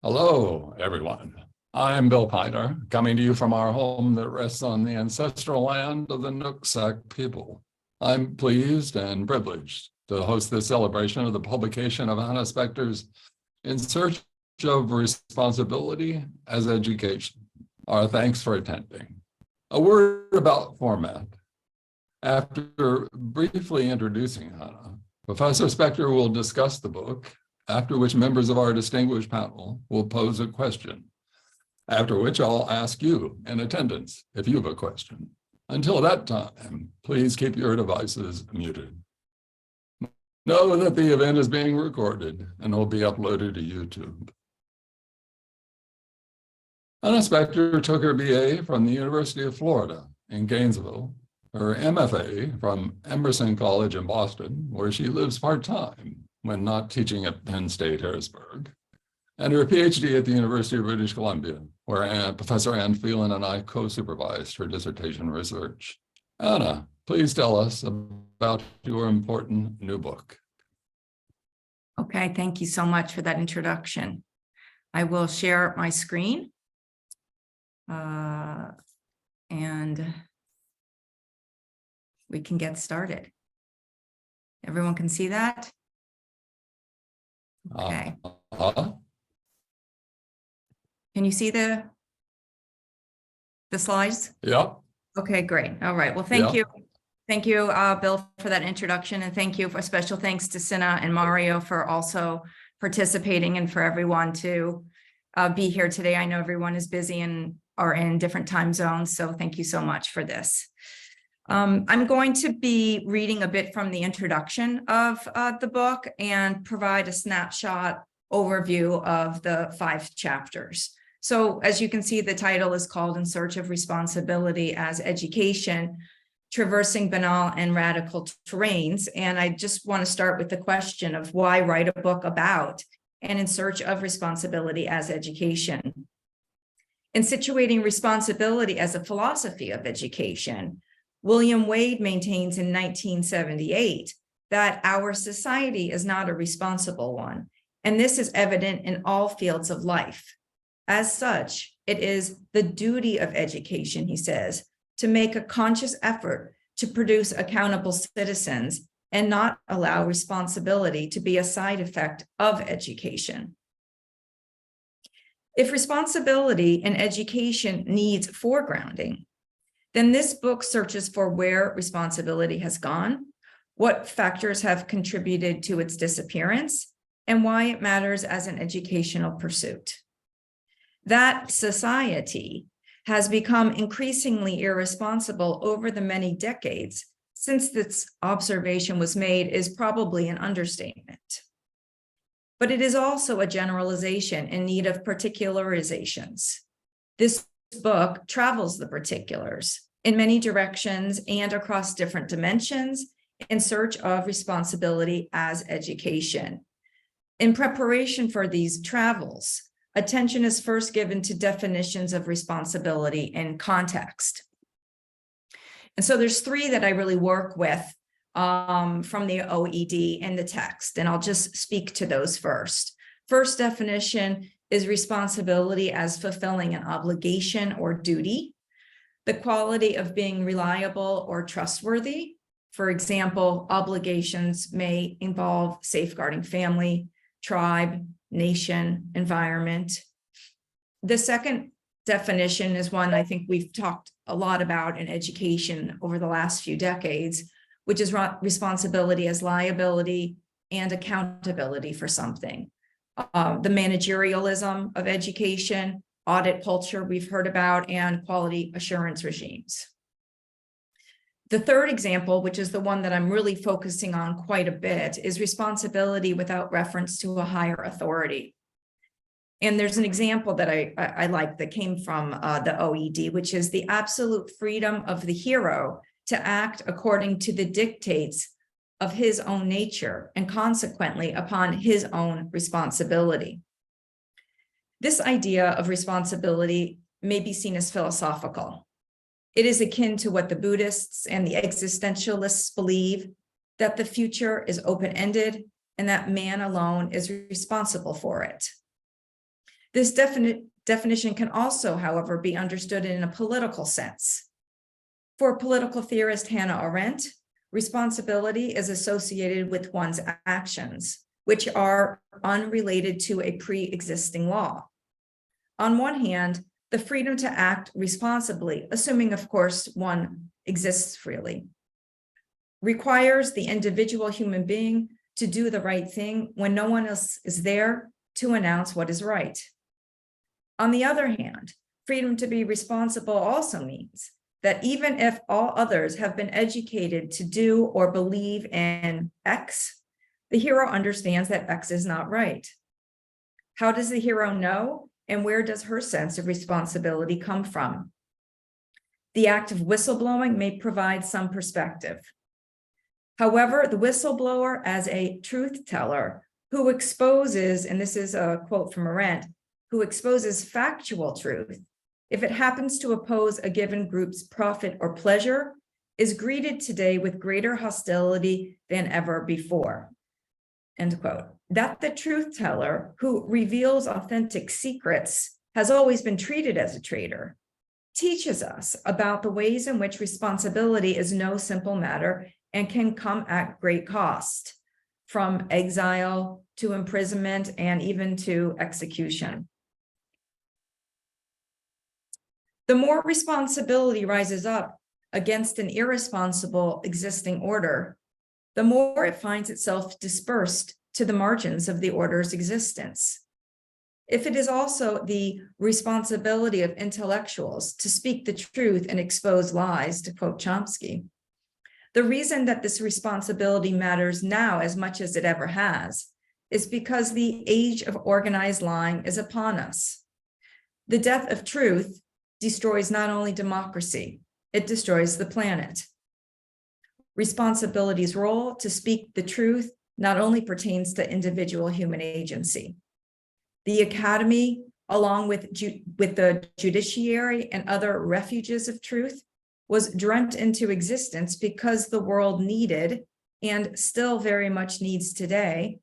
Hello, everyone. I'm Bill Pinar, coming to you from our home that rests on the ancestral land of the Nooksack people. I'm pleased and privileged to host this celebration of the publication of Hannah Spector's In Search of Responsibility as Education. Our thanks for attending. A word about format. After briefly introducing Hannah, Professor Spector will discuss the book, after which members of our distinguished panel will pose a question, after which I'll ask you in attendance if you have a question. Until that time, please keep your devices muted. Know that the event is being recorded and will be uploaded to YouTube. Hannah Spector took her BA from the University of Florida in Gainesville, her MFA from Emerson College in Boston, where she lives part-time when not teaching at Penn State, Harrisburg, and her PhD at the University of British Columbia, where Professor Ann Phelan and I co-supervised her dissertation research. Hannah, please tell us about your important new book. Okay, thank you so much for that introduction. I will share my screen. And we can get started. Everyone can see that? Okay. Can you see the slides? Yep. Okay, great. All right. Well, thank you. Thank you, Bill, for that introduction. And thank you for special thanks to Synne and Mario for also participating and for everyone to be here today. I know everyone is busy and are in different time zones. So thank you so much for this. I'm going to be reading a bit from the introduction of the book and provide a snapshot overview of the 5 chapters. So as you can see, the title is called In Search of Responsibility as Education, Traversing Banal and Radical Terrains. And I just want to start with the question of why write a book about and in search of responsibility as education. In situating responsibility as a philosophy of education, William Wade maintains in 1978 that our society is not a responsible one, and this is evident in all fields of life. As such, it is the duty of education, he says, to make a conscious effort to produce accountable citizens and not allow responsibility to be a side effect of education. If responsibility in education needs foregrounding, then this book searches for where responsibility has gone, what factors have contributed to its disappearance, and why it matters as an educational pursuit. That society has become increasingly irresponsible over the many decades since this observation was made is probably an understatement. But it is also a generalization in need of particularizations. This book travels the particulars in many directions and across different dimensions in search of responsibility as education. In preparation for these travels, attention is first given to definitions of responsibility in context. And so there's 3 that I really work with from the OED in the text, and I'll just speak to those first. First definition is responsibility as fulfilling an obligation or duty, the quality of being reliable or trustworthy. For example, obligations may involve safeguarding family, tribe, nation, environment. The second definition is one I think we've talked a lot about in education over the last few decades, which is responsibility as liability and accountability for something. The managerialism of education, audit culture we've heard about, and quality assurance regimes. The third example, which is the one that I'm really focusing on quite a bit, is responsibility without reference to a higher authority. And there's an example that I like that came from the OED, which is the absolute freedom of the hero to act according to the dictates of his own nature and consequently upon his own responsibility. This idea of responsibility may be seen as philosophical. It is akin to what the Buddhists and the existentialists believe, that the future is open-ended and that man alone is responsible for it. This definition can also, however, be understood in a political sense. For political theorist Hannah Arendt, responsibility is associated with one's actions, which are unrelated to a pre-existing law. On one hand, the freedom to act responsibly, assuming, of course, one exists freely, requires the individual human being to do the right thing when no one else is there to announce what is right. On the other hand, freedom to be responsible also means that even if all others have been educated to do or believe in X, the hero understands that X is not right. How does the hero know, and where does her sense of responsibility come from? The act of whistleblowing may provide some perspective. However, the whistleblower as a truth teller who exposes, and this is a quote from Arendt, who exposes factual truth, if it happens to oppose a given group's profit or pleasure, is greeted today with greater hostility than ever before. End quote. That the truth teller who reveals authentic secrets has always been treated as a traitor teaches us about the ways in which responsibility is no simple matter and can come at great cost, from exile to imprisonment and even to execution. The more responsibility rises up against an irresponsible existing order, the more it finds itself dispersed to the margins of the order's existence. If it is also the responsibility of intellectuals to speak the truth and expose lies, to quote Chomsky, the reason that this responsibility matters now as much as it ever has is because the age of organized lying is upon us. The death of truth destroys not only democracy, it destroys the planet. Responsibility's role to speak the truth not only pertains to individual human agency. The academy, along with the judiciary and other refuges of truth, was dreamt into existence because the world needed, and still very much needs today,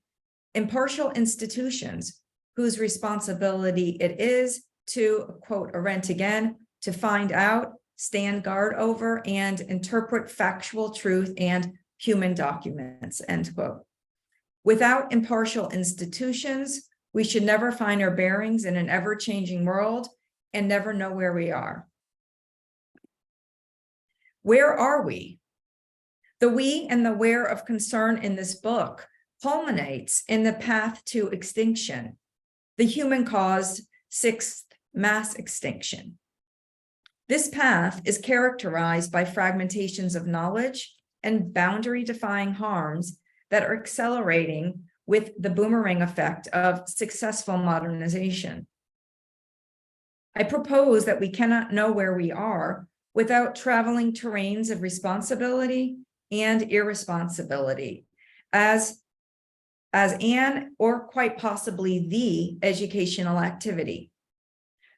impartial institutions whose responsibility it is to, quote Arendt again, to find out, stand guard over, and interpret factual truth and human documents, end quote. Without impartial institutions, we should never find our bearings in an ever-changing world and never know where we are. Where are we? The we and the where of concern in this book culminates in the path to extinction, the human-caused sixth mass extinction. This path is characterized by fragmentations of knowledge and boundary-defying harms that are accelerating with the boomerang effect of successful modernization. I propose that we cannot know where we are without traveling terrains of responsibility and irresponsibility as an, or quite possibly the, educational activity.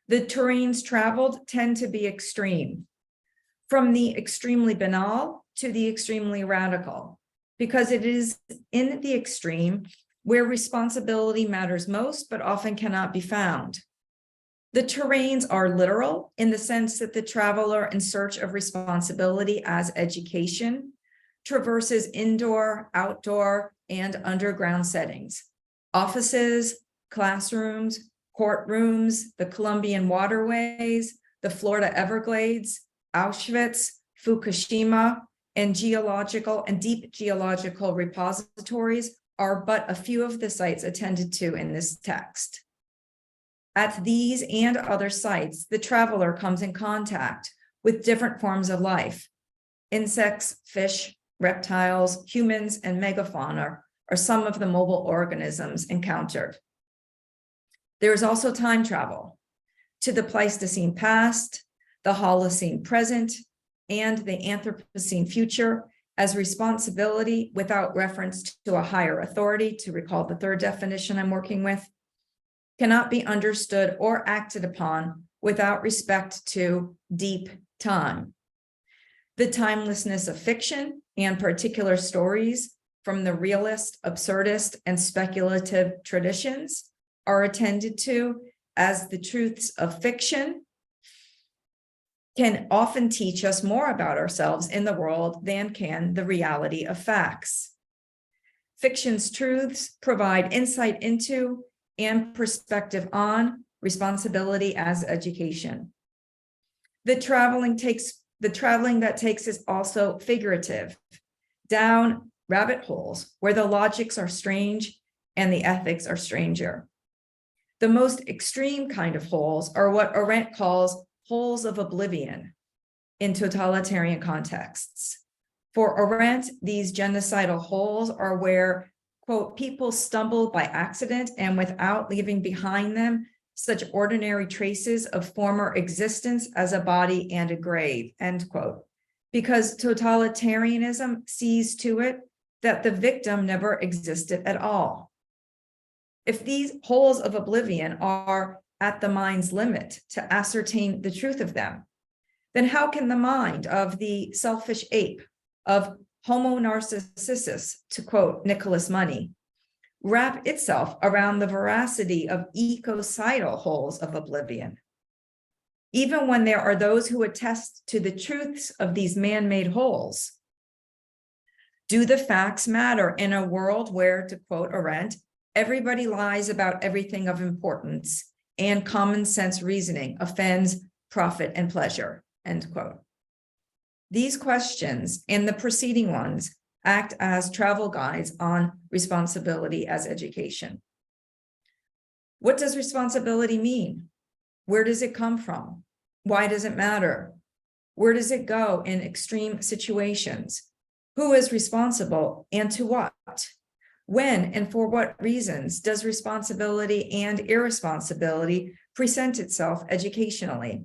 The terrains traveled tend to be extreme, from the extremely banal to the extremely radical, because it is in the extreme where responsibility matters most, but often cannot be found. The terrains are literal in the sense that the traveler in search of responsibility as education traverses indoor, outdoor, and underground settings, offices, classrooms, courtrooms, the Colombian waterways, the Florida Everglades, Auschwitz, Fukushima, and geological and deep geological repositories are but a few of the sites attended to in this text. At these and other sites, the traveler comes in contact with different forms of life. Insects, fish, reptiles, humans, and megafauna are some of the mobile organisms encountered. There is also time travel to the Pleistocene past, the Holocene present, and the Anthropocene future, as responsibility without reference to a higher authority, to recall the third definition I'm working with, cannot be understood or acted upon without respect to deep time. The timelessness of fiction and particular stories from the realist, absurdist, and speculative traditions are attended to as the truths of fiction can often teach us more about ourselves in the world than can the reality of facts. Fiction's truths provide insight into and perspective on responsibility as education. The traveling that takes is also figurative, down rabbit holes where the logics are strange and the ethics are stranger. The most extreme kind of holes are what Arendt calls holes of oblivion in totalitarian contexts. For Arendt, these genocidal holes are where, quote, people stumble by accident and without leaving behind them such ordinary traces of former existence as a body and a grave, end quote, because totalitarianism sees to it that the victim never existed at all. If these holes of oblivion are at the mind's limit to ascertain the truth of them, then how can the mind of the selfish ape, of Homo narcissus, to quote Nicholas Money, wrap itself around the veracity of ecocidal holes of oblivion? Even when there are those who attest to the truths of these man-made holes, do the facts matter in a world where, to quote Arendt, everybody lies about everything of importance and common sense reasoning offends profit and pleasure, end quote. These questions and the preceding ones act as travel guides on responsibility as education. What does responsibility mean? Where does it come from? Why does it matter? Where does it go in extreme situations? Who is responsible and to what? When and for what reasons does responsibility and irresponsibility present itself educationally?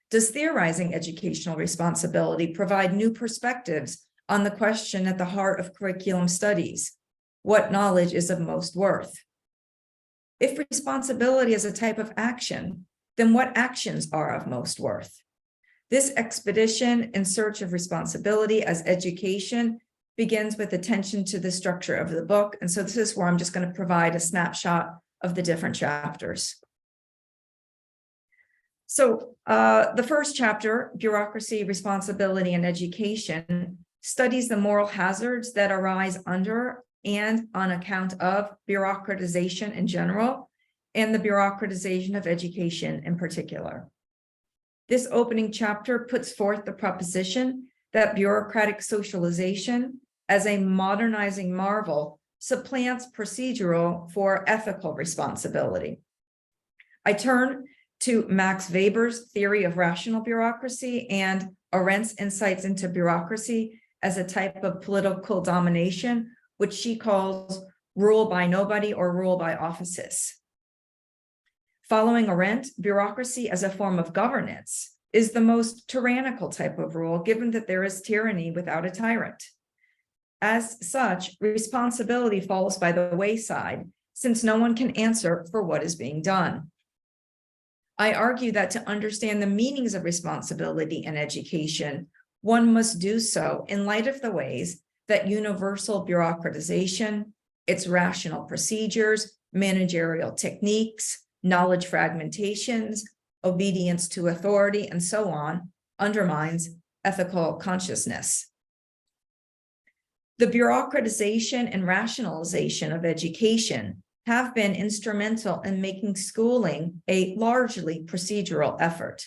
Does theorizing educational responsibility provide new perspectives on the question at the heart of curriculum studies? What knowledge is of most worth? If responsibility is a type of action, then what actions are of most worth? This expedition in search of responsibility as education begins with attention to the structure of the book. And so this is where I'm just going to provide a snapshot of the different chapters. So the first chapter, Bureaucracy, Responsibility, and Education, studies the moral hazards that arise under and on account of bureaucratization in general, and the bureaucratization of education in particular. This opening chapter puts forth the proposition that bureaucratic socialization as a modernizing marvel supplants procedural for ethical responsibility. I turn to Max Weber's theory of rational bureaucracy and Arendt's insights into bureaucracy as a type of political domination, which she calls rule by nobody or rule by offices. Following Arendt, bureaucracy as a form of governance is the most tyrannical type of rule, given that there is tyranny without a tyrant. As such, responsibility falls by the wayside, since no one can answer for what is being done. I argue that to understand the meanings of responsibility in education, one must do so in light of the ways that universal bureaucratization, its rational procedures, managerial techniques, knowledge fragmentations, obedience to authority, and so on, undermines ethical consciousness. The bureaucratization and rationalization of education have been instrumental in making schooling a largely procedural effort.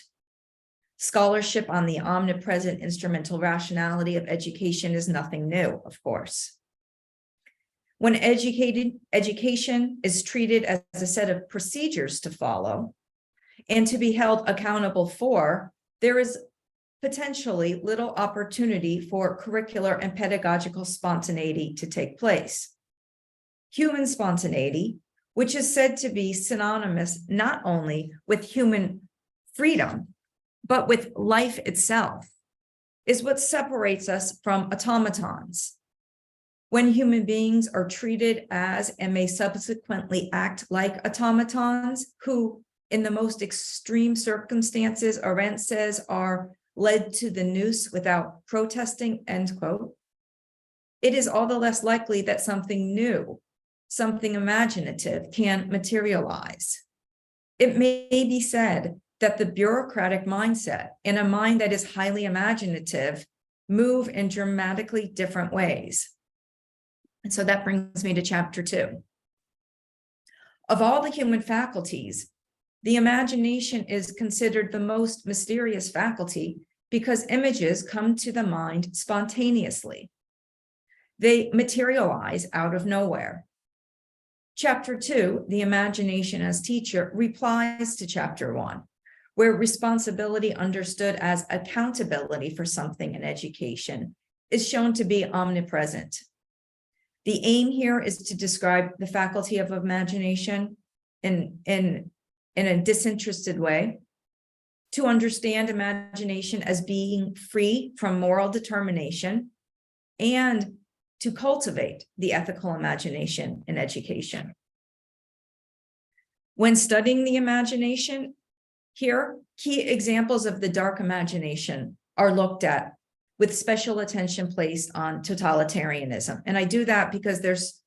Scholarship on the omnipresent instrumental rationality of education is nothing new, of course. When education is treated as a set of procedures to follow and to be held accountable for, there is potentially little opportunity for curricular and pedagogical spontaneity to take place. Human spontaneity, which is said to be synonymous not only with human freedom, but with life itself, is what separates us from automatons. When human beings are treated as and may subsequently act like automatons, who in the most extreme circumstances, Arendt says, are led to the noose without protesting, end quote, it is all the less likely that something new, something imaginative can materialize. It may be said that the bureaucratic mindset and a mind that is highly imaginative move in dramatically different ways. And so that brings me to chapter 2. Of all the human faculties, the imagination is considered the most mysterious faculty because images come to the mind spontaneously. They materialize out of nowhere. Chapter 2, the imagination as teacher, replies to chapter 1, where responsibility understood as accountability for something in education is shown to be omnipresent. The aim here is to describe the faculty of imagination in a disinterested way, to understand imagination as being free from moral determination, and to cultivate the ethical imagination in education. When studying the imagination, here, key examples of the dark imagination are looked at with special attention placed on totalitarianism. And I do that because there's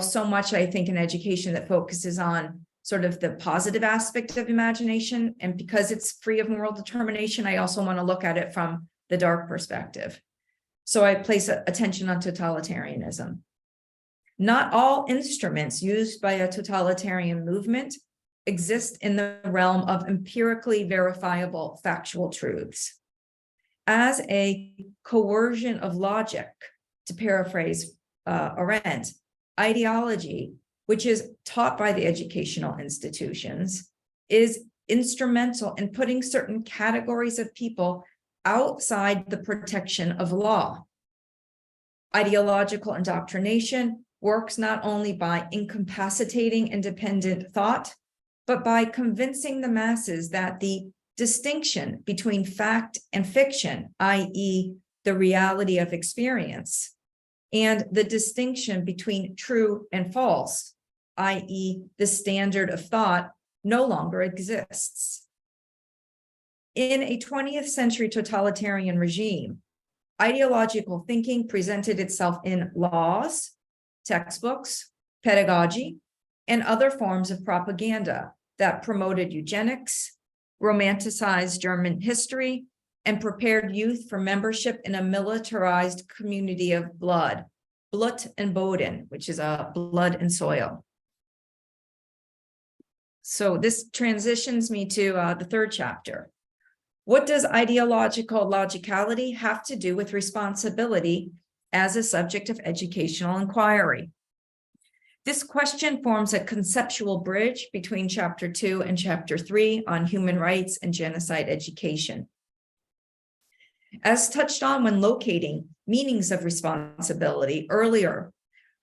so much, I think, in education that focuses on sort of the positive aspect of imagination. And because it's free of moral determination, I also want to look at it from the dark perspective. So I place attention on totalitarianism. Not all instruments used by a totalitarian movement exist in the realm of empirically verifiable factual truths. As a coercion of logic, to paraphrase Arendt, ideology, which is taught by the educational institutions, is instrumental in putting certain categories of people outside the protection of law. Ideological indoctrination works not only by incapacitating independent thought, but by convincing the masses that the distinction between fact and fiction, i.e., the reality of experience, and the distinction between true and false, i.e., the standard of thought, no longer exists. In a 20th century totalitarian regime, ideological thinking presented itself in laws, textbooks, pedagogy, and other forms of propaganda that promoted eugenics, romanticized German history, and prepared youth for membership in a militarized community of blood, Blut and Boden, which is a blood and soil. So this transitions me to the 3rd chapter. What does ideological logicality have to do with responsibility as a subject of educational inquiry? This question forms a conceptual bridge between chapter 2 and chapter 3 on human rights and genocide education. As touched on when locating meanings of responsibility earlier,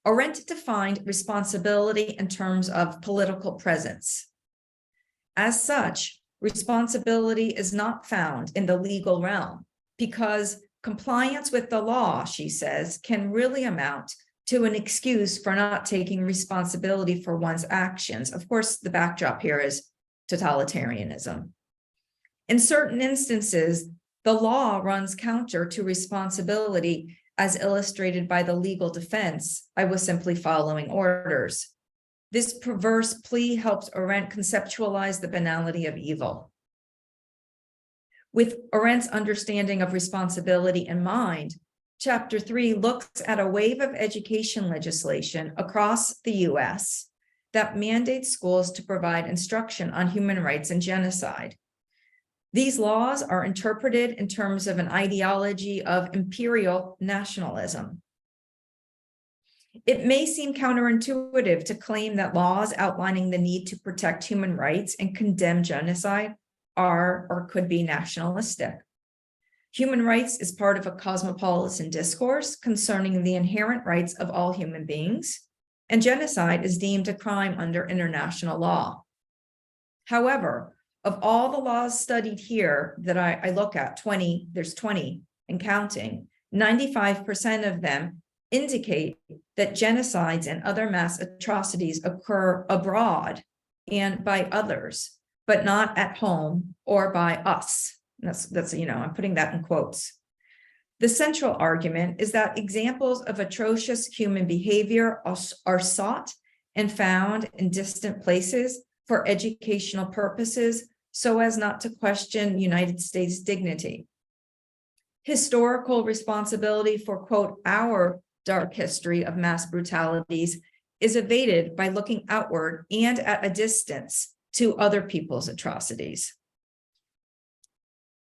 Arendt defined responsibility in terms of political presence. As such, responsibility is not found in the legal realm because compliance with the law, she says, can really amount to an excuse for not taking responsibility for one's actions. Of course, the backdrop here is totalitarianism. In certain instances, the law runs counter to responsibility, as illustrated by the legal defense, I was simply following orders. This perverse plea helps Arendt conceptualize the banality of evil. With Arendt's understanding of responsibility in mind, Chapter 3 looks at a wave of education legislation across the US that mandates schools to provide instruction on human rights and genocide. These laws are interpreted in terms of an ideology of imperial nationalism. It may seem counterintuitive to claim that laws outlining the need to protect human rights and condemn genocide are or could be nationalistic. Human rights is part of a cosmopolitan discourse concerning the inherent rights of all human beings, and genocide is deemed a crime under international law. However, of all the laws studied here that I look at, there's 20 and counting, 95% of them indicate that genocides and other mass atrocities occur abroad and by others, but not at home or by us. That's I'm putting that in quotes. The central argument is that examples of atrocious human behavior are sought and found in distant places for educational purposes so as not to question United States dignity. Historical responsibility for, quote, our dark history of mass brutalities is evaded by looking outward and at a distance to other people's atrocities.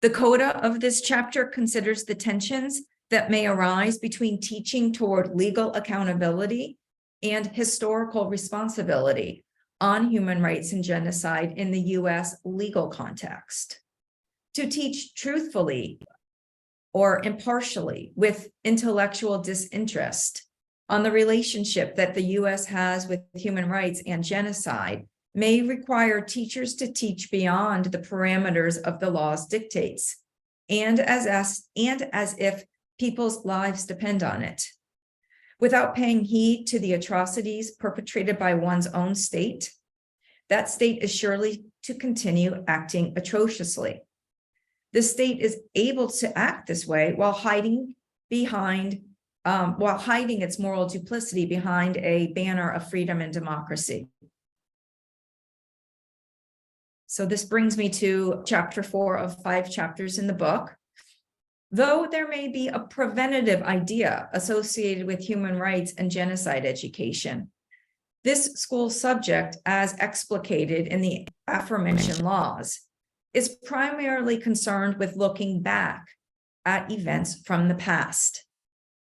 The coda of this chapter considers the tensions that may arise between teaching toward legal accountability and historical responsibility on human rights and genocide in the US legal context. To teach truthfully or impartially with intellectual disinterest on the relationship that the US has with human rights and genocide may require teachers to teach beyond the parameters of the law's dictates, and as if people's lives depend on it. Without paying heed to the atrocities perpetrated by one's own state, that state is surely to continue acting atrociously. The state is able to act this way while hiding its moral duplicity behind a banner of freedom and democracy. So this brings me to chapter 4 of 5 chapters in the book. Though there may be a preventative idea associated with human rights and genocide education, this school subject, as explicated in the aforementioned laws, is primarily concerned with looking back at events from the past,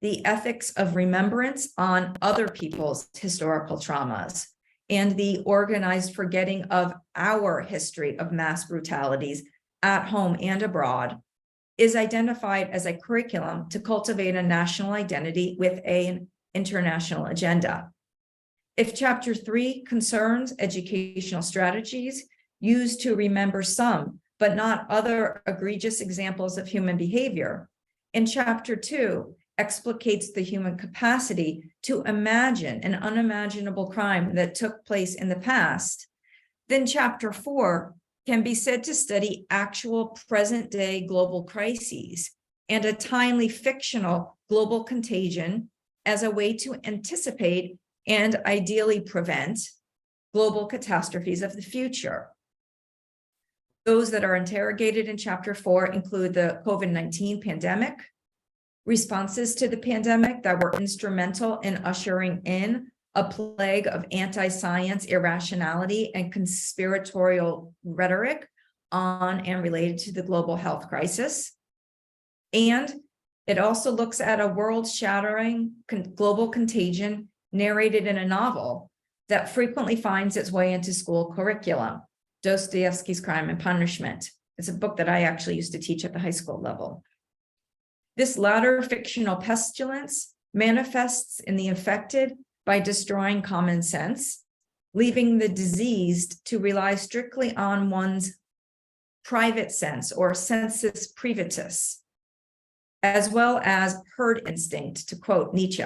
the ethics of remembrance on other people's historical traumas, and the organized forgetting of our history of mass brutalities at home and abroad is identified as a curriculum to cultivate a national identity with an international agenda. If chapter 3 concerns educational strategies used to remember some, but not other egregious examples of human behavior, and chapter 2 explicates the human capacity to imagine an unimaginable crime that took place in the past, then chapter 4 can be said to study actual present-day global crises and a timely fictional global contagion as a way to anticipate and ideally prevent global catastrophes of the future. Those that are interrogated in chapter 4 include the COVID-19 pandemic, responses to the pandemic that were instrumental in ushering in a plague of anti-science irrationality and conspiratorial rhetoric on and related to the global health crisis. And it also looks at a world-shattering global contagion narrated in a novel that frequently finds its way into school curriculum, Dostoevsky's Crime and Punishment. It's a book that I actually used to teach at the high school level. This latter fictional pestilence manifests in the infected by destroying common sense, leaving the diseased to rely strictly on one's private sense or sensus privatus, as well as herd instinct, to quote Nietzsche,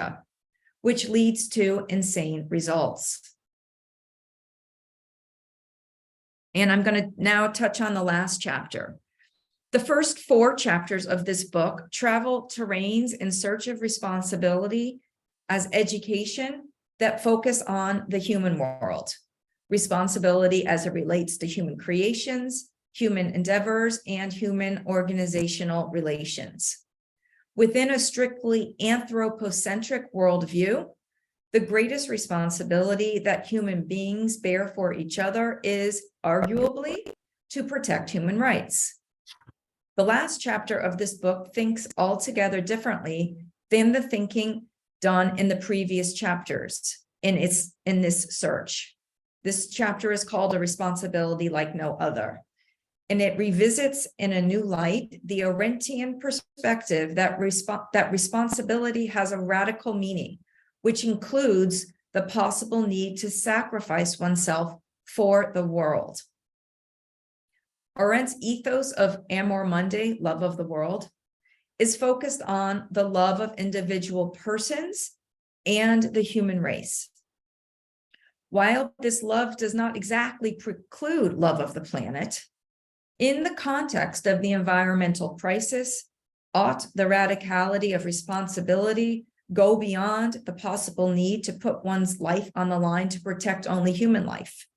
which leads to insane results. And I'm going to now touch on the last chapter. The first 4 chapters of this book travel terrains in search of responsibility as education that focus on the human world, responsibility as it relates to human creations, human endeavors, and human organizational relations. Within a strictly anthropocentric worldview, the greatest responsibility that human beings bear for each other is arguably to protect human rights. The last chapter of this book thinks altogether differently than the thinking done in the previous chapters in this search. This chapter is called A Responsibility Like No Other, and it revisits in a new light the Arendtian perspective that responsibility has a radical meaning, which includes the possible need to sacrifice oneself for the world. Arendt's ethos of amor mundi, love of the world, is focused on the love of individual persons and the human race. While this love does not exactly preclude love of the planet, in the context of the environmental crisis, ought the radicality of responsibility go beyond the possible need to put one's life on the line to protect only human life?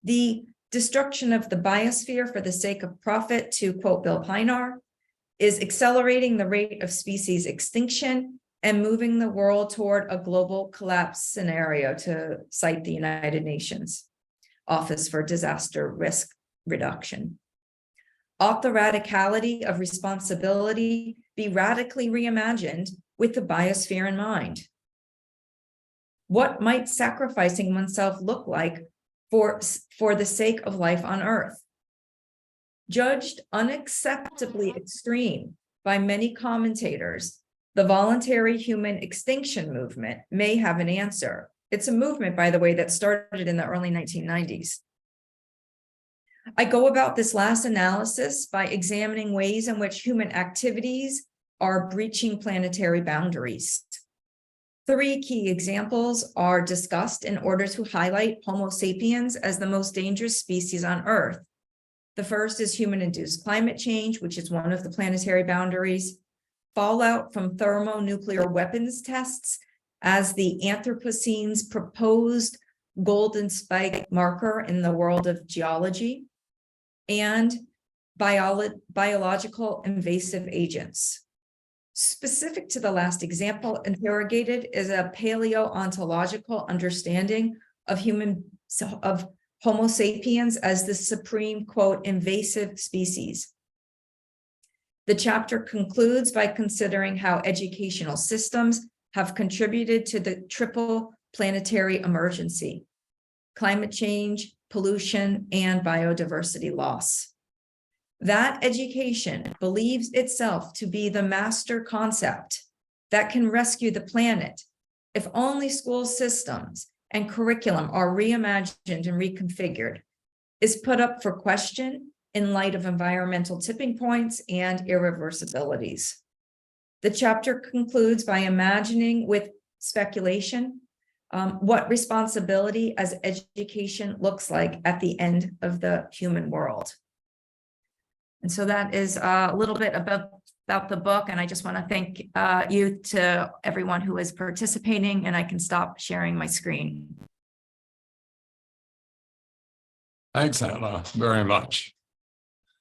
The destruction of the biosphere for the sake of profit, to quote Bill Pinar, is accelerating the rate of species extinction and moving the world toward a global collapse scenario, to cite the United Nations Office for Disaster Risk Reduction. Ought the radicality of responsibility be radically reimagined with the biosphere in mind? What might sacrificing oneself look like for the sake of life on Earth? Judged unacceptably extreme by many commentators, the voluntary human extinction movement may have an answer. It's a movement, by the way, that started in the early 1990s. I go about this last analysis by examining ways in which human activities are breaching planetary boundaries. 3 key examples are discussed in order to highlight Homo sapiens as the most dangerous species on Earth. The first is human-induced climate change, which is one of the planetary boundaries, fallout from thermonuclear weapons tests as the Anthropocene's proposed golden spike marker in the world of geology, and biological invasive agents. Specific to the last example interrogated is a paleontological understanding of Homo sapiens as the supreme, quote, invasive species. The chapter concludes by considering how educational systems have contributed to the triple planetary emergency: climate change, pollution, and biodiversity loss. That education believes itself to be the master concept that can rescue the planet if only school systems and curriculum are reimagined and reconfigured, is put up for question in light of environmental tipping points and irreversibilities. The chapter concludes by imagining with speculation what responsibility as education looks like at the end of the human world. And so that is a little bit about the book. And I just want to thank you to everyone who is participating, and I can stop sharing my screen. Thanks, Anna, very much.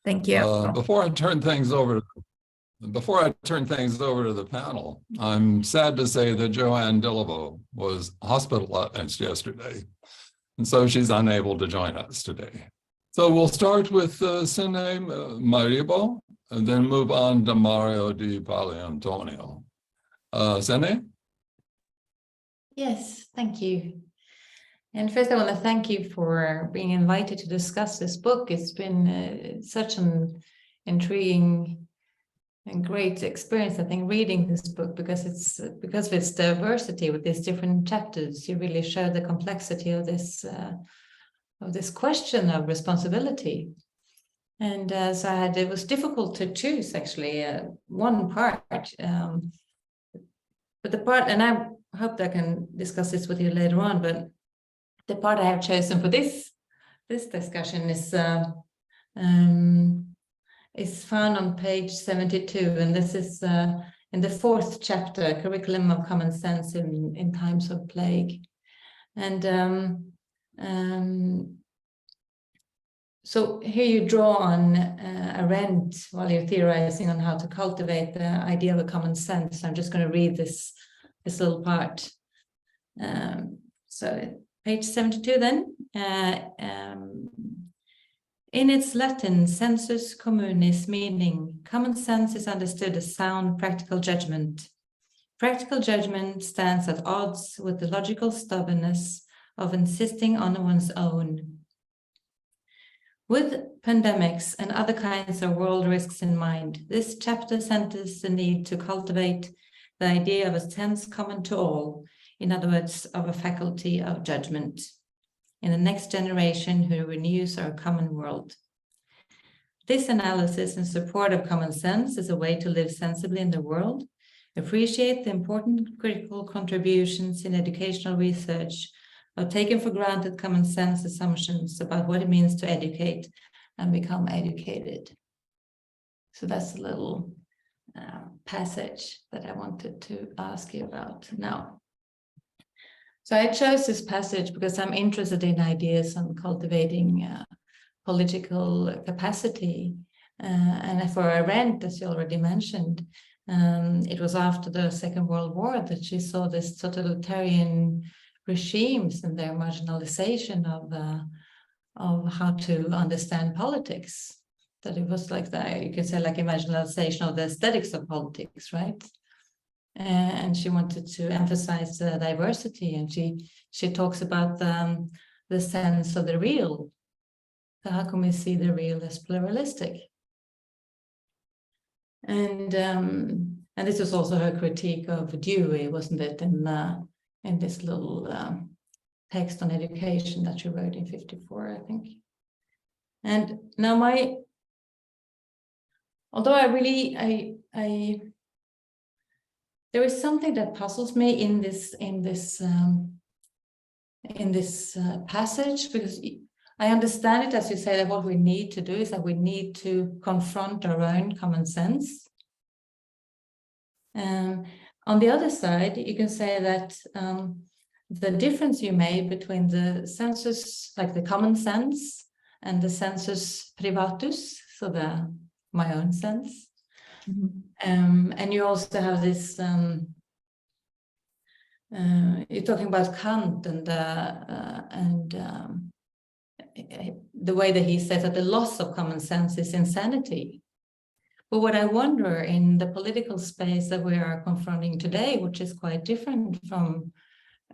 Thank you. Before I turn things over to the panel, I'm sad to say that Joanne Dillavo was hospitalized yesterday, and so she's unable to join us today. So we'll start with Synne Myrebøe, and then move on to Mario di Paolantonio. Synne? Yes, thank you. And first, I want to thank you for being invited to discuss this book. It's been such an intriguing and great experience, I think, reading this book, because of its diversity with these different chapters. You really show the complexity of this question of responsibility. And so it was difficult to choose actually one part, but the part, and I hope that I can discuss this with you later on, but the part I have chosen for this discussion is found on page 72, and this is in the 4th chapter, Curriculum of Common Sense in Times of Plague. And so here you draw on Arendt while you're theorizing on how to cultivate the idea of a common sense. I'm just going to read this little part. So page 72 then. In its Latin sensus communis, meaning common sense, is understood as sound practical judgment. Practical judgment stands at odds with the logical stubbornness of insisting on one's own. With pandemics and other kinds of world risks in mind, this chapter centers the need to cultivate the idea of a sense common to all, in other words, of a faculty of judgment, in the next generation who renews our common world. This analysis in support of common sense is a way to live sensibly in the world, appreciate the important critical contributions in educational research, of taking for granted common sense assumptions about what it means to educate and become educated. So that's a little passage that I wanted to ask you about now. So I chose this passage because I'm interested in ideas on cultivating political capacity. And for Arendt, as you already mentioned, it was after the Second World War that she saw this totalitarian regimes and their marginalization of how to understand politics. That it was like that, you could say, like a marginalization of the aesthetics of politics, right? And she wanted to emphasize diversity, and she talks about the sense of the real. So how can we see the real as pluralistic? And this was also her critique of Dewey, wasn't it? In this little text on education that she wrote in '54, I think. And now although there is something that puzzles me in this passage, because I understand it, as you say, that what we need to do is that we need to confront our own common sense. On the other side, you can say that the difference you made between the sensus, like the common sense, and the sensus privatus, so my own sense. Mm-hmm. And you also have this, you're talking about Kant and the way that he says that the loss of common sense is insanity. But what I wonder in the political space that we are confronting today, which is quite different from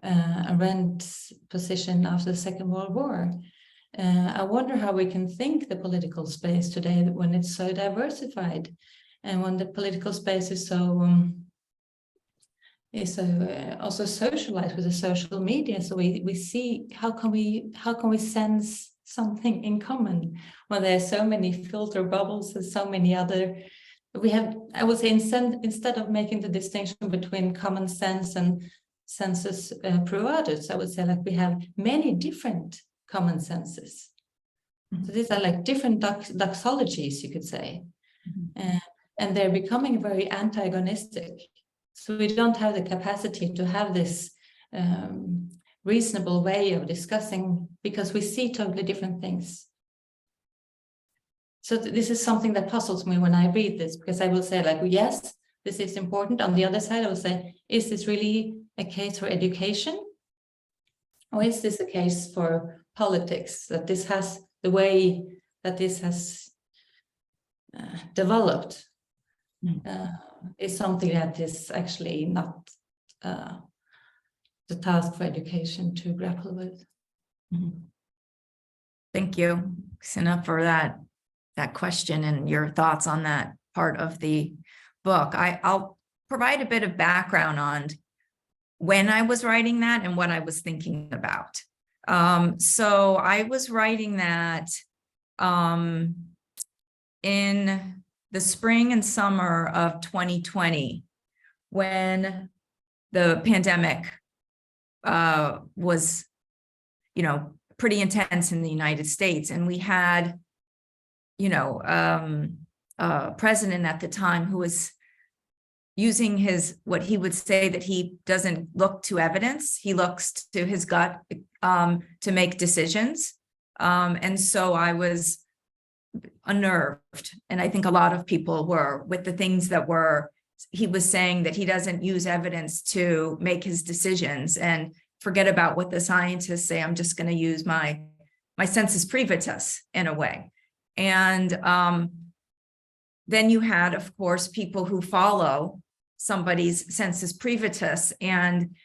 Arendt's position after the Second World War, I wonder how we can think the political space today when it's so diversified, and when the political space is so also socialized with the social media. So we see how can we sense something in common when there are so many filter bubbles and so many other. I would say instead of making the distinction between common sense and sensus privatus, I would say like we have many different common senses. Mm-hmm. So these are like different doxologies, you could say. Mm-hmm. And they're becoming very antagonistic. So we don't have the capacity to have this reasonable way of discussing, because we see totally different things. So this is something that puzzles me when I read this, because I will say like, yes, this is important. On the other side, I will say, is this really a case for education? Or is this a case for politics, that this has the way that this has developed is something that is actually not the task for education to grapple with. Mm-hmm. Thank you, Synne, for that question and your thoughts on that part of the book. I'll provide a bit of background on when I was writing that and what I was thinking about. So I was writing that in the spring and summer of 2020, when the pandemic was, pretty intense in the United States, and we had, a president at the time who was using what he would say that he doesn't look to evidence, he looks to his gut to make decisions. And so I was unnerved, and I think a lot of people were, with the things that he was saying, that he doesn't use evidence to make his decisions, and forget about what the scientists say. I'm just going to use my sensus privatus in a way. And then you had, of course, people who follow somebody's sensus privatus, and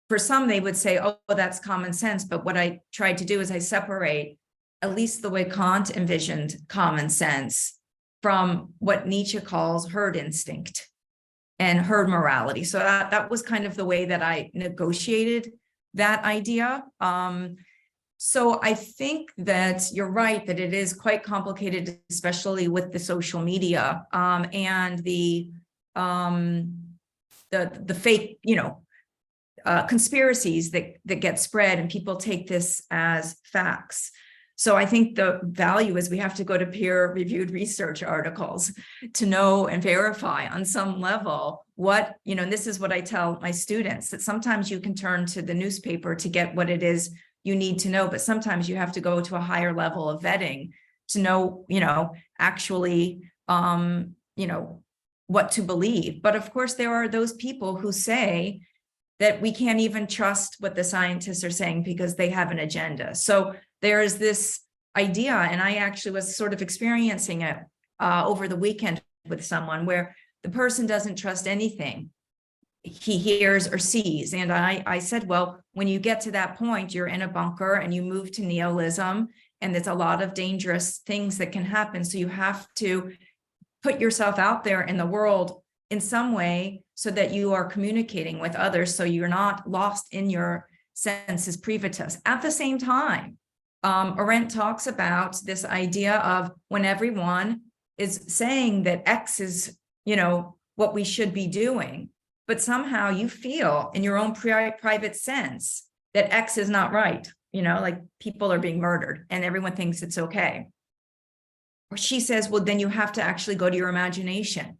for some they would say, oh, that's common sense. But what I tried to do is I separate, at least the way Kant envisioned common sense, from what Nietzsche calls herd instinct and herd morality. So that was kind of the way that I negotiated that idea. So I think that you're right, that it is quite complicated, especially with the social media and the fake, conspiracies that get spread, and people take this as facts. So I think the value is we have to go to peer-reviewed research articles to know and verify on some level what, and this is what I tell my students, that sometimes you can turn to the newspaper to get what it is you need to know, but sometimes you have to go to a higher level of vetting to know, actually, what to believe. But of course, there are those people who say that we can't even trust what the scientists are saying because they have an agenda. So there is this idea, and I actually was sort of experiencing it over the weekend with someone where the person doesn't trust anything he hears or sees. And I said, well, when you get to that point, you're in a bunker and you move to nihilism, and there's a lot of dangerous things that can happen. So you have to put yourself out there in the world in some way so that you are communicating with others, so you're not lost in your senses privatus. At the same time, Arendt talks about this idea of when everyone is saying that X is, what we should be doing, but somehow you feel in your own private sense that X is not right, like people are being murdered and everyone thinks it's okay. Or she says, well, then you have to actually go to your imagination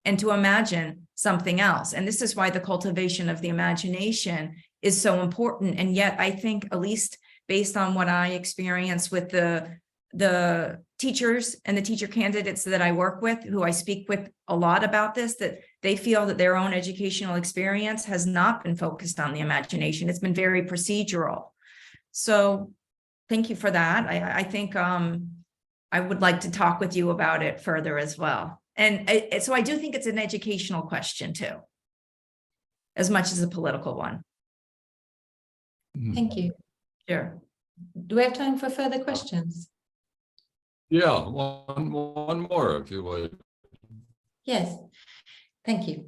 and to imagine something else. And this is why the cultivation of the imagination is so important. And yet I think, at least based on what I experience with the teachers and the teacher candidates that I work with, who I speak with a lot about this, that they feel that their own educational experience has not been focused on the imagination. It's been very procedural. So thank you for that. I think I would like to talk with you about it further as well. And so I do think it's an educational question too, as much as a political one. Thank you. Sure. Do we have time for further questions? Yeah, one more, if you would. Yes, thank you.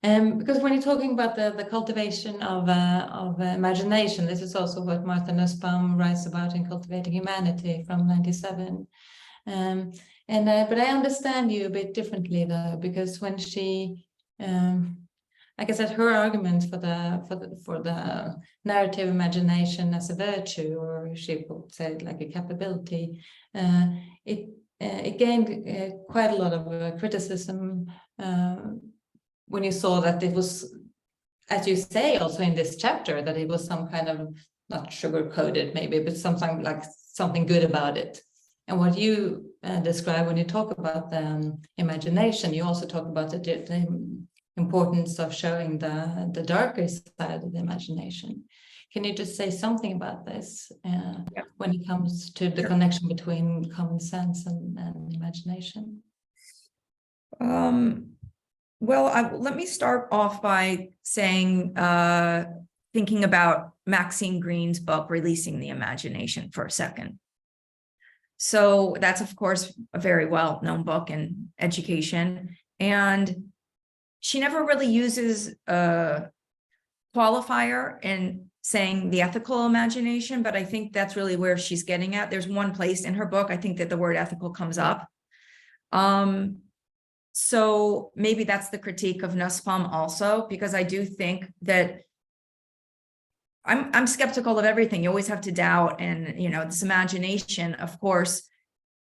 Because when you're talking about the cultivation of imagination, this is also what Martha Nussbaum writes about in Cultivating Humanity from '97. But I understand you a bit differently though, because when she, like I said, her argument for the narrative imagination as a virtue, or she would say like a capability, it gained quite a lot of criticism when you saw that it was, as you say also in this chapter, that it was some kind of, not sugar-coated maybe, but something good about it. And what you describe when you talk about the imagination, you also talk about the importance of showing the darker side of the imagination. Can you just say something about this when it comes to the connection between common sense and imagination? Well, let me start off by saying, thinking about Maxine Green's book, Releasing the Imagination, for a second. So that's, of course, a very well-known book in education. And she never really uses a qualifier in saying the ethical imagination, but I think that's really where she's getting at. There's one place in her book, I think, that the word ethical comes up. So maybe that's the critique of Nussbaum also, because I do think that I'm skeptical of everything. You always have to doubt, and this imagination, of course,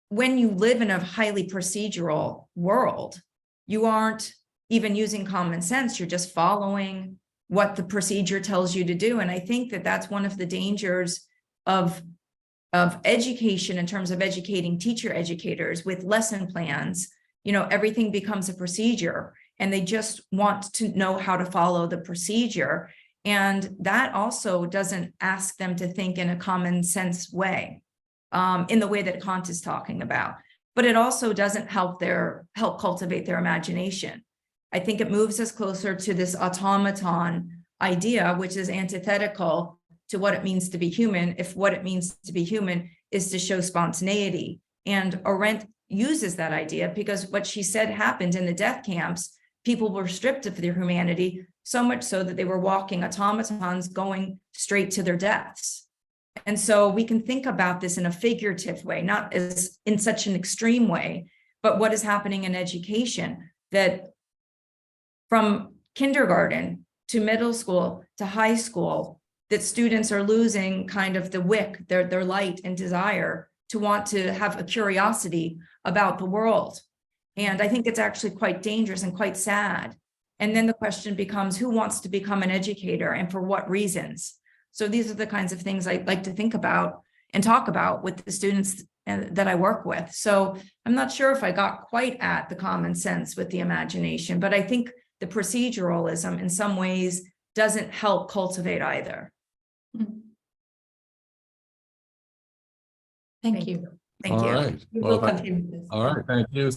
when you live in a highly procedural world, you aren't even using common sense. You're just following what the procedure tells you to do. And I think that that's one of the dangers of education in terms of educating teacher educators with lesson plans. Everything becomes a procedure and they just want to know how to follow the procedure. And that also doesn't ask them to think in a common sense way, in the way that Kant is talking about. But it also doesn't help cultivate their imagination. I think it moves us closer to this automaton idea, which is antithetical to what it means to be human, if what it means to be human is to show spontaneity. And Arendt uses that idea because what she said happened in the death camps, people were stripped of their humanity, so much so that they were walking automatons going straight to their deaths. And so we can think about this in a figurative way, not as in such an extreme way, but what is happening in education, that from kindergarten to middle school to high school, that students are losing kind of the wick, their light and desire to want to have a curiosity about the world. And I think it's actually quite dangerous and quite sad. And then the question becomes, who wants to become an educator and for what reasons? So these are the kinds of things I like to think about and talk about with the students that I work with. So I'm not sure if I got quite at the common sense with the imagination, but I think the proceduralism in some ways doesn't help cultivate either. Thank you. Thank you. All right. We Well, will continue this. all right. Thank you.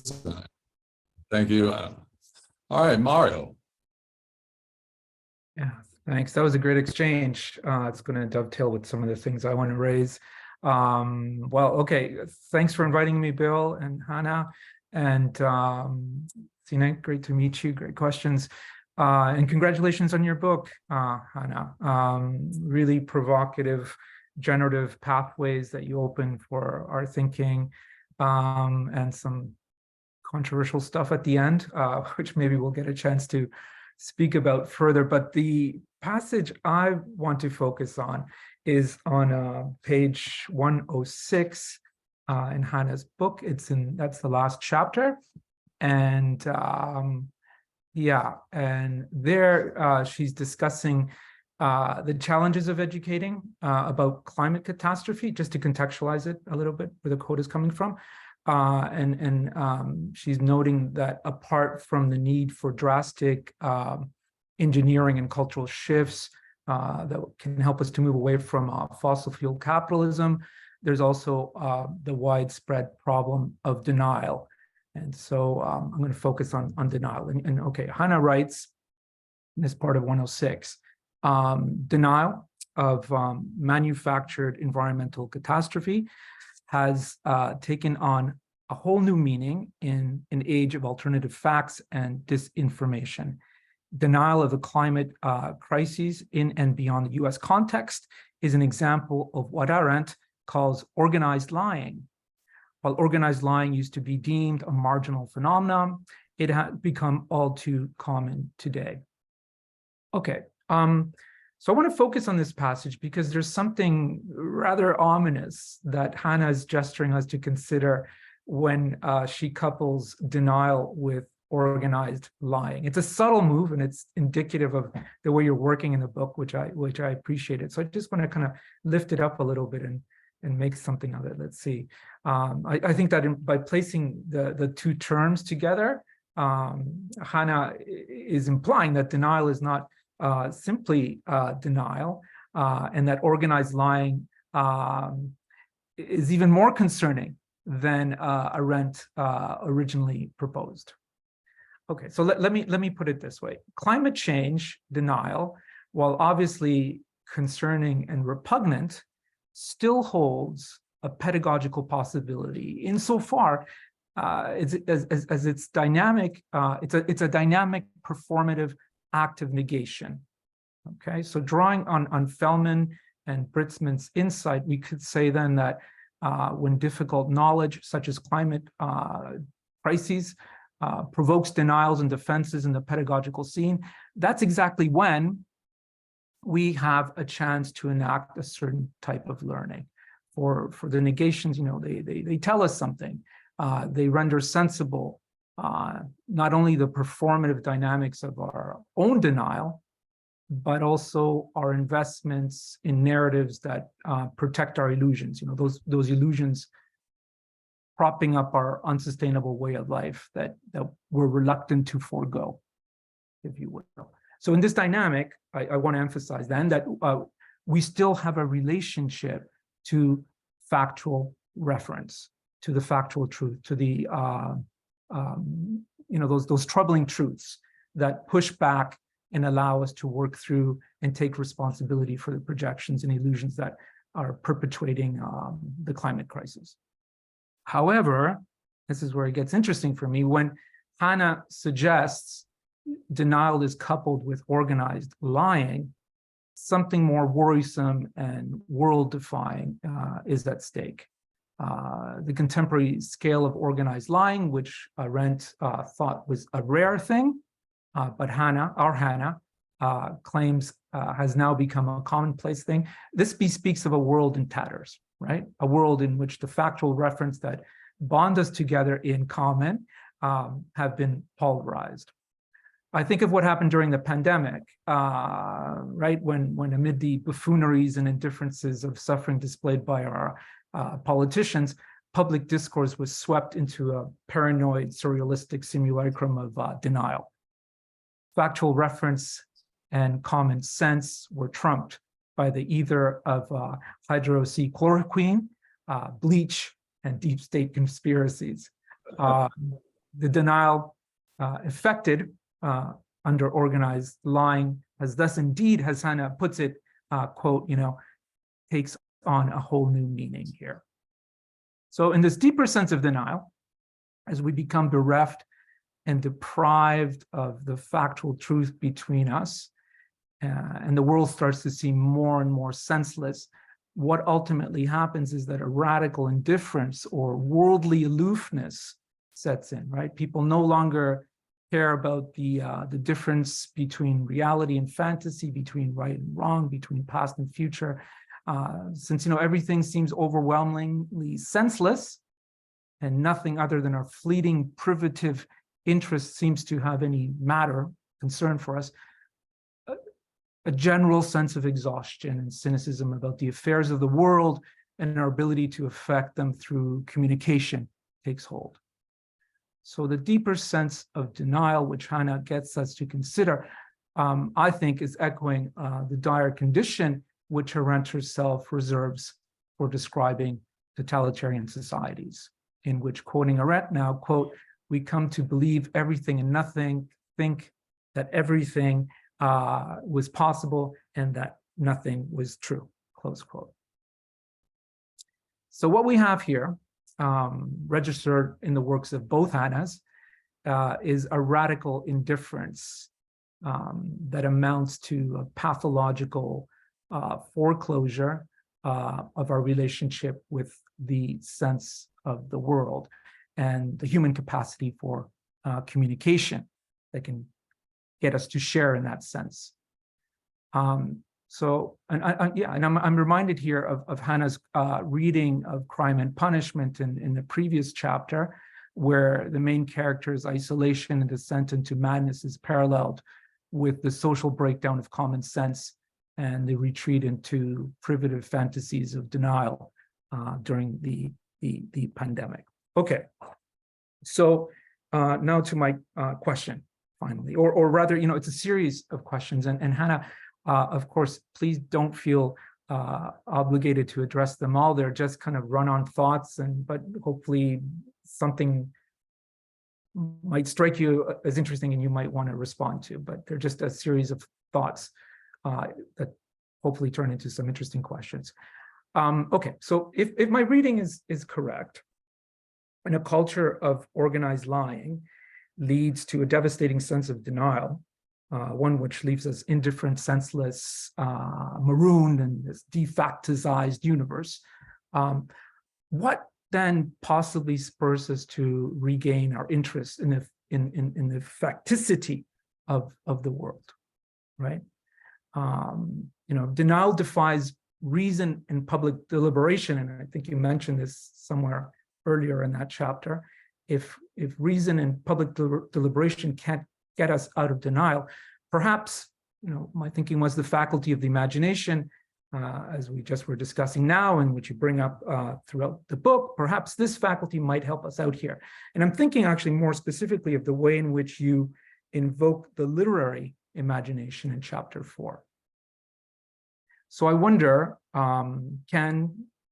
Thank you. All right, Mario. Yeah, thanks. That was a great exchange. It's going to dovetail with some of the things I want to raise. Well, okay. Thanks for inviting me, Bill and Hannah. And Synne, great to meet you. Great questions. And congratulations on your book, Hannah. Really provocative, generative pathways that you open for our thinking, and some controversial stuff at the end, which maybe we'll get a chance to speak about further. But the passage I want to focus on is on page 106 in Hannah's book. That's the last chapter. And yeah, and there she's discussing the challenges of educating about climate catastrophe, just to contextualize it a little bit where the quote is coming from. And she's noting that apart from the need for drastic engineering and cultural shifts that can help us to move away from fossil fuel capitalism, there's also the widespread problem of denial. And so I'm going to focus on denial. And okay, Hannah writes in this part of 106, denial of manufactured environmental catastrophe has taken on a whole new meaning in an age of alternative facts and disinformation. Denial of the climate crises in and beyond the US context is an example of what Arendt calls organized lying. While organized lying used to be deemed a marginal phenomenon, it has become all too common today. Okay, so I want to focus on this passage because there's something rather ominous that Hannah is gesturing us to consider when she couples denial with organized lying. It's a subtle move, and it's indicative of the way you're working in the book, which I appreciate. So I just want to kind of lift it up a little bit and make something of it. Let's see. I think that by placing the two terms together, Hannah is implying that denial is not simply denial, and that organized lying is even more concerning than Arendt originally proposed. Okay, so let me put it this way. Climate change denial, while obviously concerning and repugnant, still holds a pedagogical possibility insofar as it's dynamic. It's a dynamic performative act of negation. Okay, so drawing on Feldman and Britzman's insight, we could say then that when difficult knowledge, such as climate crises, provokes denials and defenses in the pedagogical scene, that's exactly when we have a chance to enact a certain type of learning. For the negations, they tell us something. They render sensible not only the performative dynamics of our own denial, but also our investments in narratives that protect our illusions. Those illusions propping up our unsustainable way of life that we're reluctant to forego, if you will. So in this dynamic, I want to emphasize then that we still have a relationship to factual reference, to the factual truth, to the those troubling truths that push back and allow us to work through and take responsibility for the projections and illusions that are perpetuating the climate crisis. However, this is where it gets interesting for me. When Hannah suggests denial is coupled with organized lying, something more worrisome and world-defying is at stake. The contemporary scale of organized lying, which Arendt thought was a rare thing, but our Hannah claims has now become a commonplace thing. This bespeaks of a world in tatters, right? A world in which the factual reference that bond us together in common have been pulverized. I think of what happened during the pandemic, right? When amid the buffooneries and indifferences of suffering displayed by our politicians, public discourse was swept into a paranoid, surrealistic simulacrum of denial. Factual reference and common sense were trumped by the ether of hydroxychloroquine, bleach, and deep state conspiracies. The denial effected under organized lying has thus indeed, as Synne puts it, quote, takes on a whole new meaning here. So in this deeper sense of denial, as we become bereft and deprived of the factual truth between us, and the world starts to seem more and more senseless, what ultimately happens is that a radical indifference or worldly aloofness sets in, right? People no longer care about the difference between reality and fantasy, between right and wrong, between past and future. Since everything seems overwhelmingly senseless, and nothing other than our fleeting privative interest seems to have any concern for us, a general sense of exhaustion and cynicism about the affairs of the world and our ability to affect them through communication takes hold. So the deeper sense of denial, which Hannah gets us to consider, I think is echoing the dire condition which Arendt herself reserves for describing totalitarian societies, in which, quoting Arendt now, quote, we come to believe everything and nothing, think that everything was possible and that nothing was true, close quote. So what we have here, registered in the works of both Hannahs, is a radical indifference that amounts to a pathological foreclosure of our relationship with the sense of the world and the human capacity for communication that can get us to share in that sense. I'm reminded here of Hannah's reading of Crime and Punishment in the previous chapter, where the main character's isolation and descent into madness is paralleled with the social breakdown of common sense and the retreat into privative fantasies of denial during the pandemic. Okay, so now to my question, finally, or rather, it's a series of questions, and Hannah, of course, please don't feel obligated to address them all. They're just kind of run-on thoughts, but hopefully something might strike you as interesting and you might want to respond to, but they're just a series of thoughts that hopefully turn into some interesting questions. Okay, so if my reading is correct, and a culture of organized lying leads to a devastating sense of denial, one which leaves us indifferent, senseless, marooned in this defactized universe, what then possibly spurs us to regain our interest in the facticity of the world, right? Denial defies reason and public deliberation, and I think you mentioned this somewhere earlier in that chapter. If reason and public deliberation can't get us out of denial, perhaps, my thinking was the faculty of the imagination, as we just were discussing now, and which you bring up throughout the book, perhaps this faculty might help us out here. And I'm thinking actually more specifically of the way in which you invoke the literary imagination in chapter 4. So I wonder, can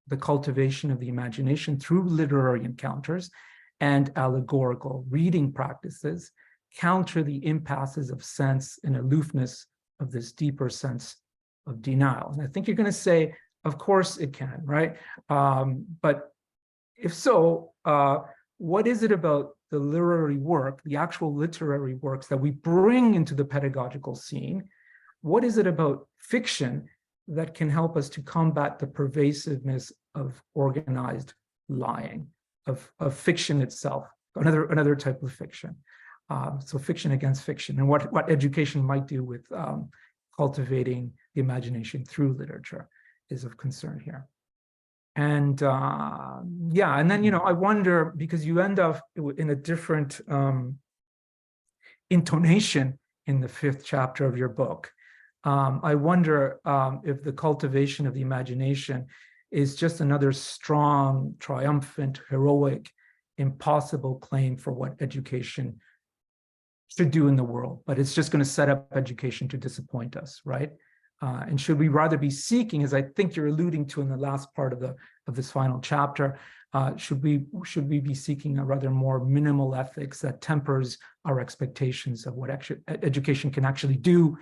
the cultivation of the imagination through literary encounters and allegorical reading practices counter the impasses of sense and aloofness of this deeper sense of denial? And I think you're going to say, of course it can, right? But if so, what is it about the literary work, the actual literary works that we bring into the pedagogical scene? What is it about fiction that can help us to combat the pervasiveness of organized lying, of fiction itself, another type of fiction? So fiction against fiction, and what education might do with cultivating the imagination through literature is of concern here. And yeah, and then, you know, I wonder, because you end up in a different intonation in the 5th chapter of your book. I wonder if the cultivation of the imagination is just another strong, triumphant, heroic, impossible claim for what education should do in the world, but it's just going to set up education to disappoint us, right? And should we rather be seeking, as I think you're alluding to in the last part of this final chapter, should we be seeking a rather more minimal ethics that tempers our expectations of what education can actually do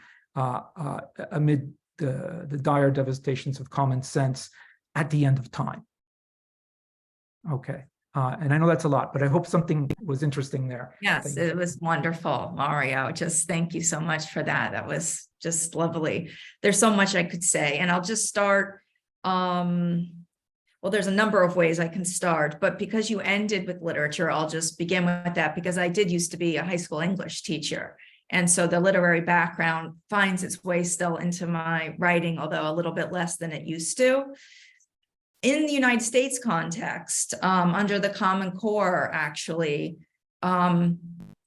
amid the dire devastations of common sense at the end of time? Okay. And I know that's a lot, but I hope something was interesting there. Yes, it was wonderful, Mario. Just thank you so much for that. That was just lovely. There's so much I could say, and I'll just start. Well, there's a number of ways I can start, but because you ended with literature, I'll just begin with that, because I did used to be a high school English teacher. And so the literary background finds its way still into my writing, although a little bit less than it used to. In the United States context, under the Common Core, actually,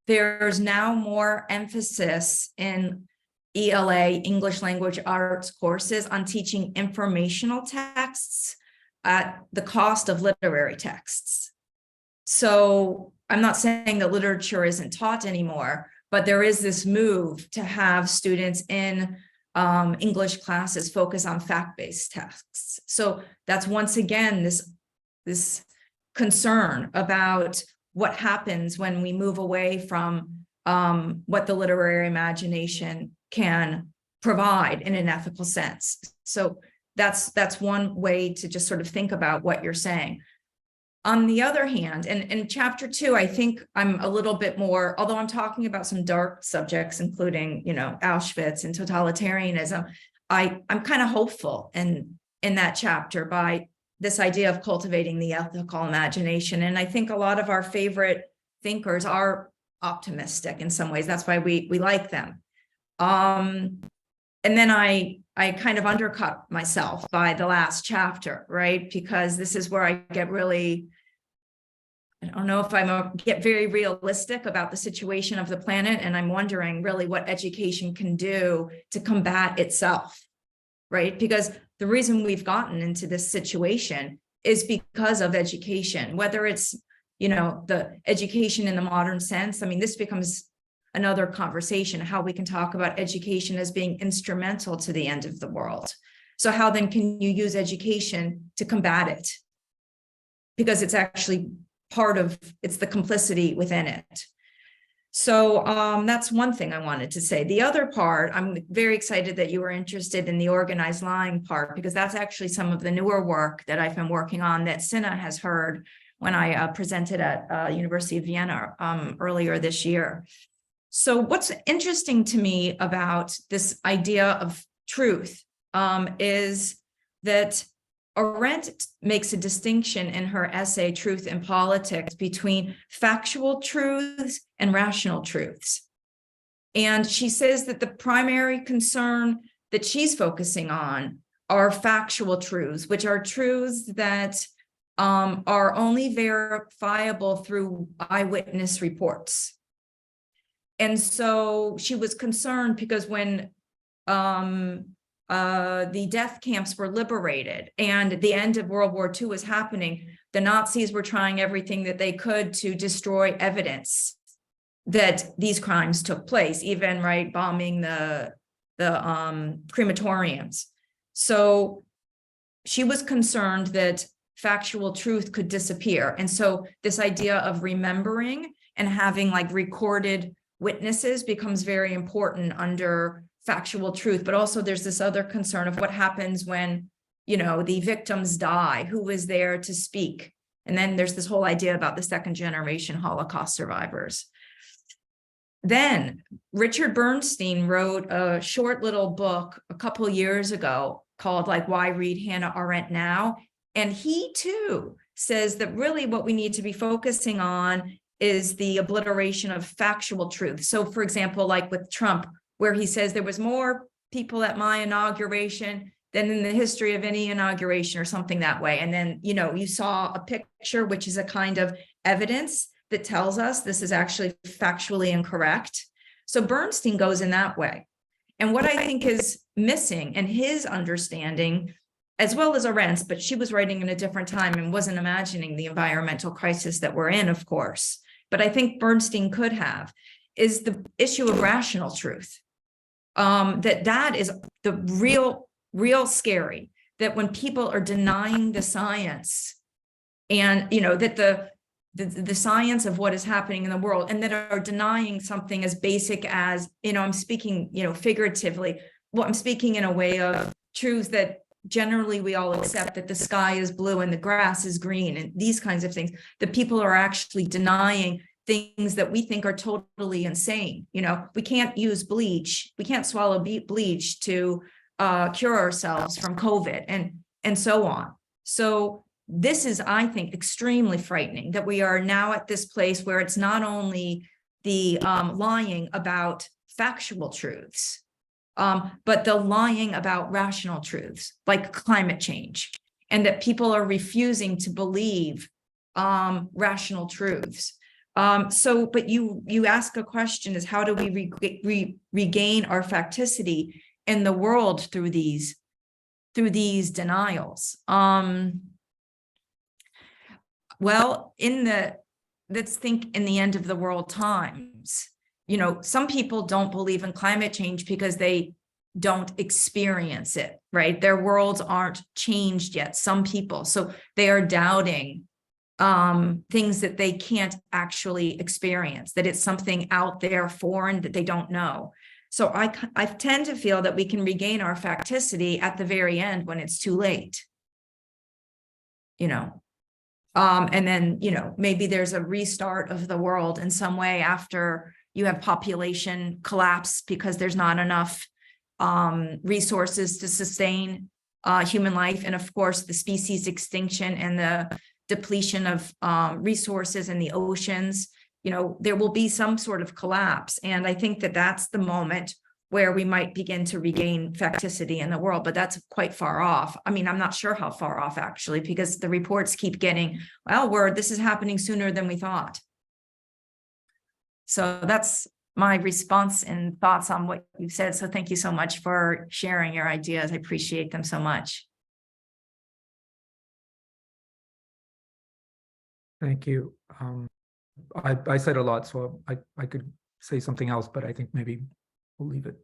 there's now more emphasis in ELA, English Language Arts courses, on teaching informational texts at the cost of literary texts. So I'm not saying that literature isn't taught anymore, but there is this move to have students in English classes focus on fact-based texts. So that's once again this concern about what happens when we move away from what the literary imagination can provide in an ethical sense. So that's one way to just sort of think about what you're saying. On the other hand, and in chapter 2, I think I'm a little bit more, although I'm talking about some dark subjects, including, you know, Auschwitz and totalitarianism, I'm kind of hopeful in that chapter by this idea of cultivating the ethical imagination. And I think a lot of our favorite thinkers are optimistic in some ways. That's why we like them. And then I kind of undercut myself by the last chapter, right? Because this is where I get really, I don't know if get very realistic about the situation of the planet. And I'm wondering really what education can do to combat itself, right? Because the reason we've gotten into this situation is because of education, whether it's, you know, the education in the modern sense. I mean, this becomes another conversation, how we can talk about education as being instrumental to the end of the world. So how then can you use education to combat it? Because it's actually it's the complicity within it. So that's one thing I wanted to say. The other part, I'm very excited that you were interested in the organized lying part, because that's actually some of the newer work that I've been working on that Synne has heard when I presented at University of Vienna earlier this year. So what's interesting to me about this idea of truth is that Arendt makes a distinction in her essay, Truth in Politics, between factual truths and rational truths. And she says that the primary concern that she's focusing on are factual truths, which are truths that are only verifiable through eyewitness reports. And so she was concerned because when the death camps were liberated and the end of World War II was happening, the Nazis were trying everything that they could to destroy evidence that these crimes took place, even, right, bombing the crematoriums. So she was concerned that factual truth could disappear. And so this idea of remembering and having like recorded witnesses becomes very important under factual truth. But also there's this other concern of what happens when, you know, the victims die, who was there to speak. And then there's this whole idea about the second generation Holocaust survivors. Then Richard Bernstein wrote a short little book a couple years ago called like Why Read Hannah Arendt Now? And he too says that really what we need to be focusing on is the obliteration of factual truth. So for example, like with Trump, where he says there was more people at my inauguration than in the history of any inauguration or something that way. And then, you know, you saw a picture, which is a kind of evidence that tells us this is actually factually incorrect. So Bernstein goes in that way. And what I think is missing in his understanding, as well as Arendt's, but she was writing in a different time and wasn't imagining the environmental crisis that we're in, of course. But I think Bernstein could have, is the issue of rational truth. That is the real scary, that when people are denying the science and, you know, that the science of what is happening in the world, and that are denying something as basic as, you know, I'm speaking, you know, figuratively, well, I'm speaking in a way of truths that generally we all accept, that the sky is blue and the grass is green and these kinds of things, that people are actually denying things that we think are totally insane. You know, we can't use bleach, we can't swallow bleach to cure ourselves from COVID and so on. So this is, I think, extremely frightening, that we are now at this place where it's not only the lying about factual truths, but the lying about rational truths, like climate change, and that people are refusing to believe rational truths. But you ask a question, is how do we regain our facticity in the world through these denials? Well, let's think in the end of the world times, you know, some people don't believe in climate change because they don't experience it, right? Their worlds aren't changed yet, some people. So they are doubting things that they can't actually experience, that it's something out there foreign that they don't know. So I tend to feel that we can regain our facticity at the very end when it's too late, you know. And then, you know, maybe there's a restart of the world in some way after you have population collapse because there's not enough resources to sustain human life. And of course, the species extinction and the depletion of resources in the oceans, you know, there will be some sort of collapse. And I think that that's the moment where we might begin to regain facticity in the world, but that's quite far off. I mean, I'm not sure how far off actually, because the reports keep getting, well, this is happening sooner than we thought. So that's my response and thoughts on what you said. So thank you so much for sharing your ideas. I appreciate them so much. Thank you. I said a lot, so I could say something else, but I think maybe we'll leave it.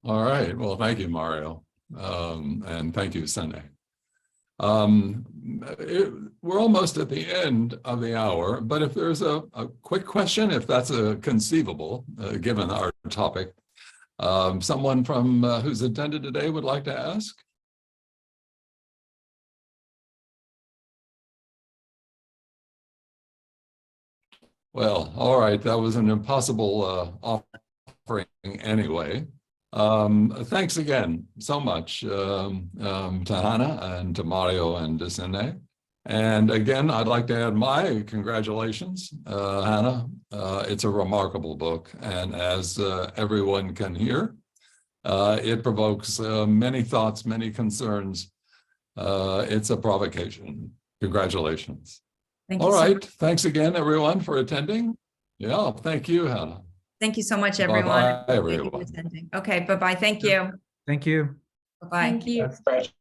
All right. Well, thank you, Mario. And thank you, Synne. We're almost at the end of the hour, but if there's a quick question, if that's conceivable, given our topic, someone from who's attended today would like to ask? Well, all right, that was an impossible offering anyway. Thanks again so much to Hannah and to Mario and to Synne. And again, I'd like to add my congratulations, Hannah. It's a remarkable book, and as everyone can hear, it provokes many thoughts, many concerns. It's a provocation. Congratulations. Thank you. All right. Thanks again, everyone, for attending. Yeah, thank you, Hannah. Thank you so much, everyone. Bye-bye, everyone. Okay, bye-bye. Thank you. Thank you. Bye-bye. Thank you.